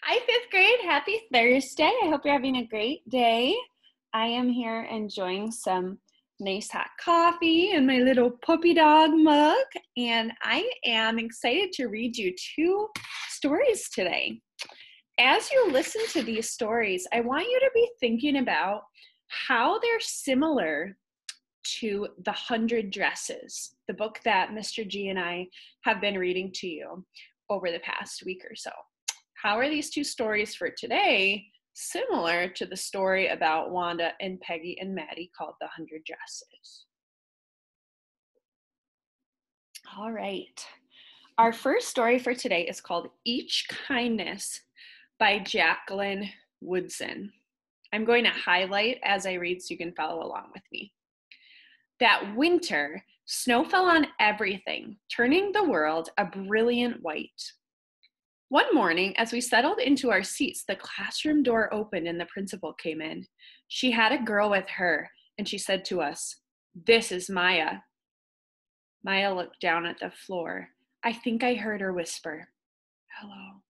Hi, fifth grade. Happy Thursday. I hope you're having a great day. I am here enjoying some nice hot coffee in my little puppy dog mug, and I am excited to read you two stories today. As you listen to these stories, I want you to be thinking about how they're similar to The 100 Dresses, the book that Mr. G and I have been reading to you over the past week or so. How are these two stories for today similar to the story about Wanda and Peggy and Maddie called The 100 Dresses? All right. Our first story for today is called Each Kindness by Jacqueline Woodson. I'm going to highlight as I read so you can follow along with me. That winter, snow fell on everything, turning the world a brilliant white. One morning, as we settled into our seats, the classroom door opened and the principal came in. She had a girl with her, and she said to us, "This is Maya." Maya looked down at the floor. I think I heard her whisper, "Hello."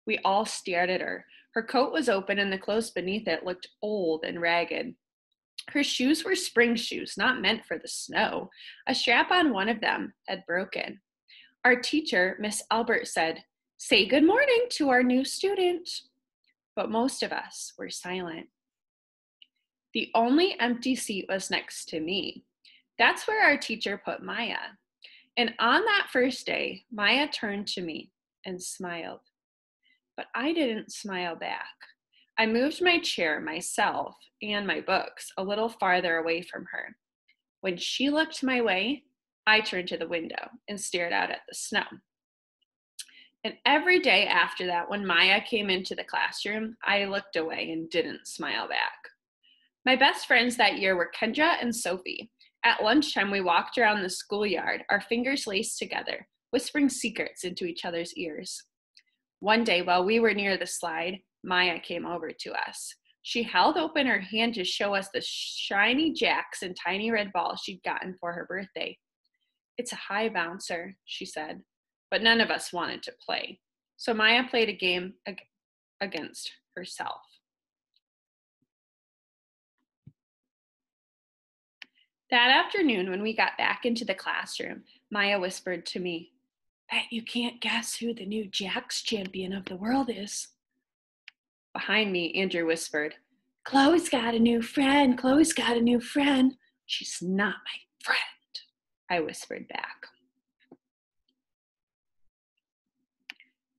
We all stared at her. Her coat was open and the clothes beneath it looked old and ragged. Her shoes were spring shoes, not meant for the snow. A strap on one of them had broken. Our teacher, Miss Albert, said, "Say good morning to our new student." But most of us were silent. The only empty seat was next to me. That's where our teacher put Maya. And on that first day, Maya turned to me and smiled. But I didn't smile back. I moved my chair, myself, and my books a little farther away from her. When she looked my way, I turned to the window and stared out at the snow. And every day after that, when Maya came into the classroom, I looked away and didn't smile back. My best friends that year were Kendra and Sophie. At lunchtime, we walked around the schoolyard, our fingers laced together, whispering secrets into each other's ears. One day, while we were near the slide, Maya came over to us. She held open her hand to show us the shiny jacks and tiny red balls she'd gotten for her birthday. "It's a high bouncer," she said. But none of us wanted to play. So Maya played a game against herself. That afternoon, when we got back into the classroom, Maya whispered to me, "Bet you can't guess who the new Jacks champion of the world is." Behind me, Andrew whispered, "Chloe's got a new friend. Chloe's got a new friend." "She's not my friend," I whispered back.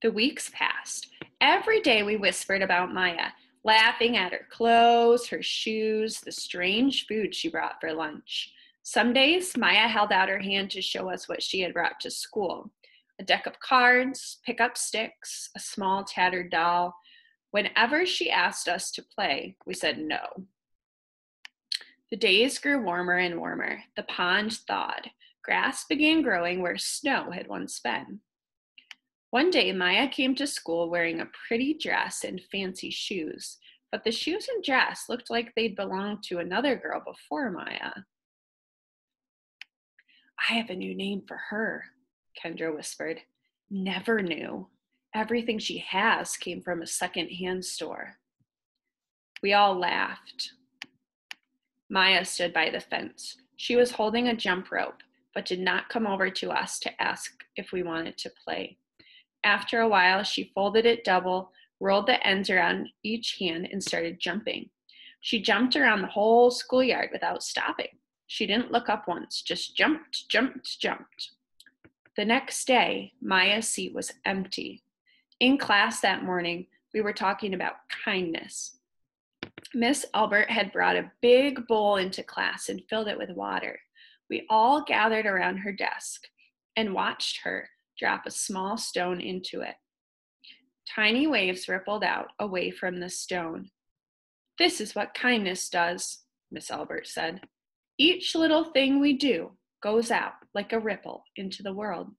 The weeks passed. Every day we whispered about Maya, laughing at her clothes, her shoes, the strange food she brought for lunch. Some days, Maya held out her hand to show us what she had brought to school. A deck of cards, pickup sticks, a small tattered doll. Whenever she asked us to play, we said no. The days grew warmer and warmer. The pond thawed. Grass began growing where snow had once been. One day, Maya came to school wearing a pretty dress and fancy shoes, but the shoes and dress looked like they'd belonged to another girl before Maya. "I have a new name for her," Kendra whispered. "Never knew. Everything she has came from a second-hand store." We all laughed. Maya stood by the fence. She was holding a jump rope, but did not come over to us to ask if we wanted to play. After a while, she folded it double, rolled the ends around each hand, and started jumping. She jumped around the whole schoolyard without stopping. She didn't look up once, just jumped, jumped, jumped. The next day, Maya's seat was empty. In class that morning, we were talking about kindness. Miss Albert had brought a big bowl into class and filled it with water. We all gathered around her desk and watched her drop a small stone into it. Tiny waves rippled out away from the stone. "This is what kindness does," Miss Albert said. "Each little thing we do goes out like a ripple into the world."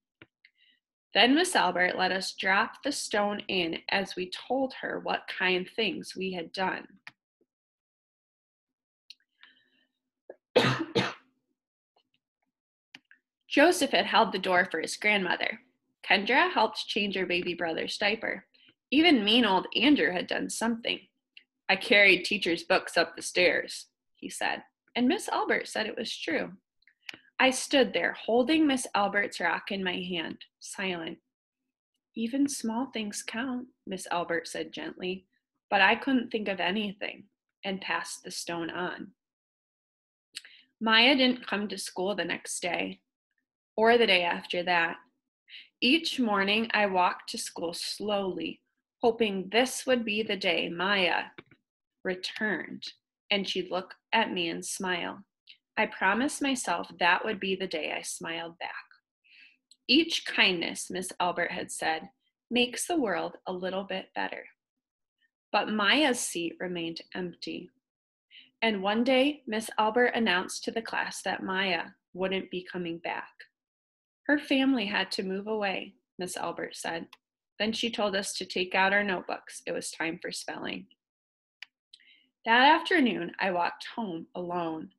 Then Miss Albert let us drop the stone in as we told her what kind things we had done. Joseph had held the door for his grandmother. Kendra helped change her baby brother's diaper. Even mean old Andrew had done something. I carried teacher's books up the stairs, he said, and Miss Albert said it was true. I stood there, holding Miss Albert's rock in my hand, silent. Even small things count, Miss Albert said gently, but I couldn't think of anything, and passed the stone on. Maya didn't come to school the next day, or the day after that. Each morning I walked to school slowly, hoping this would be the day Maya returned, and she'd look at me and smile. I promised myself that would be the day I smiled back. Each kindness, Miss Albert had said, makes the world a little bit better. But Maya's seat remained empty. And one day, Miss Albert announced to the class that Maya wouldn't be coming back. Her family had to move away, Miss Albert said. Then she told us to take out our notebooks. It was time for spelling. That afternoon, I walked home alone.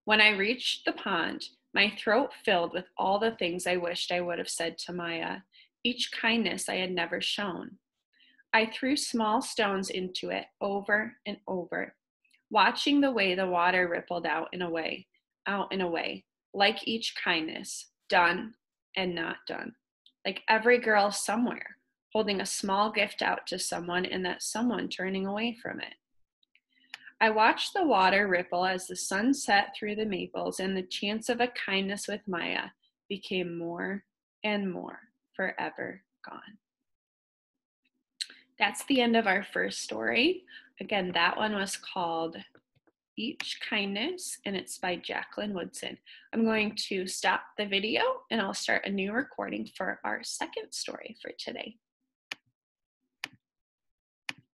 When I reached the pond, my throat filled with all the things I wished I would have said to Maya, each kindness I had never shown. I threw small stones into it over and over, watching the way the water rippled out and away, like each kindness, done and not done, like every girl somewhere, holding a small gift out to someone and that someone turning away from it. I watched the water ripple as the sun set through the maples, and the chance of a kindness with Maya became more and more forever gone. That's the end of our first story. Again, that one was called Each Kindness, and it's by Jacqueline Woodson. I'm going to stop the video and I'll start a new recording for our second story for today.